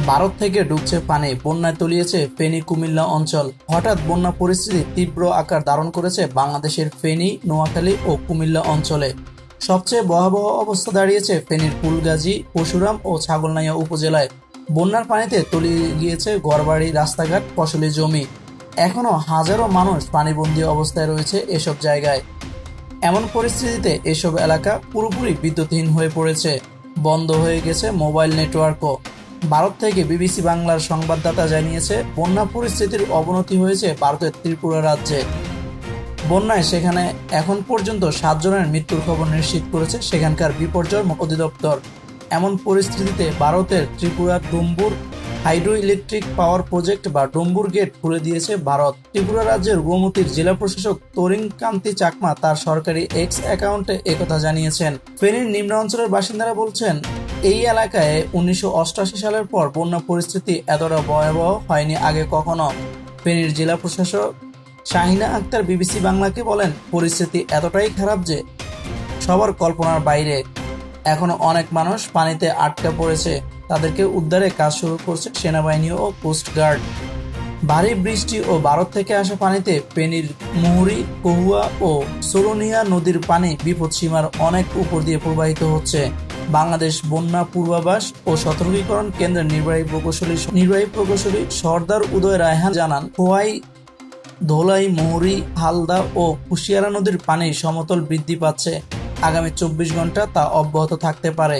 ভারত থেকে ঢুকছে পানি, বন্যায় তলিয়েছে ফেনী কুমিল্লা অঞ্চল। হঠাৎ বন্যা পরিস্থিতি তীব্র আকার ধারণ করেছে বাংলাদেশের ফেনী, নোয়াখালী ও কুমিল্লা অঞ্চলে। সবচেয়ে ভয়াবহ অবস্থা দাঁড়িয়েছে ফেনীর ফুলগাজী, পরশুরাম ও ছাগলনাইয়া উপজেলায়। বন্যার পানিতে তলিয়ে গিয়েছে ঘরবাড়ি, রাস্তাঘাট, ফসলি জমি। এখনো হাজারো মানুষ পানিবন্দী অবস্থায় রয়েছে এসব জায়গায়। এমন পরিস্থিতিতে এসব এলাকা পুরোপুরি বিদ্যুৎহীন হয়ে পড়েছে, বন্ধ হয়ে গেছে মোবাইল নেটওয়ার্কও। ভারত থেকে বিবিসি বাংলার সংবাদদাতা জানিয়েছে, বন্যা পরিস্থিতির অবনতি হয়েছে ভারতের ত্রিপুরা রাজ্যে। বন্যায় সেখানে এখন পর্যন্ত 7 জনের মৃত্যুর খবর নিশ্চিত করেছে সেখানকার বিপর্যয় অধিদপ্তর। এমন পরিস্থিতিতে ভারতের Tripura Dumbur hydro electric power project বা ডুম্বুর গেট খুলে দিয়েছে ভারত। ত্রিপুরা রাজ্যের গোমতীর জেলা প্রশাসক তরিং কান্তি চাকমা তার সরকারি এক্স অ্যাকাউন্টে একথা জানিয়েছেন। ফেনীর নিম্ন অঞ্চলের বাসিন্দারা বলছেন, এই এলাকায় 1988 সালের পর বন্যা পরিস্থিতি এতটা ভয়াবহ হয়নি আগে কখনো। ফেনীর জেলা প্রশাসক শাহিনা আক্তার বিবিসি বাংলাকে বলেন, পরিস্থিতি এতটাই খারাপ যে সবার কল্পনার বাইরে। এখনো অনেক মানুষ পানিতে আটকা পড়েছে, তাদেরকে উদ্ধারে কাজ শুরু করছে সেনাবাহিনী ও কোস্টগার্ড। ভারী বৃষ্টি ও ভারত থেকে আসা পানিতে ফেনীর মুহুরী, কহুয়া ও সোরনিয়া নদীর পানি বিপদসীমার অনেক উপর দিয়ে প্রবাহিত হচ্ছে। বাংলাদেশ বন্যা পূর্বাভাস ও সতর্কীকরণ কেন্দ্রের নির্বাহী প্রকৌশলী সর্দার উদয় রায়হান জানান, খোয়াই, ধোলাই, মুহুরী, হালদা ও কুশিয়ারা নদীর পানির সমতল বৃদ্ধি পাচ্ছে। আগামী 24 ঘন্টা তা অব্যাহত থাকতে পারে।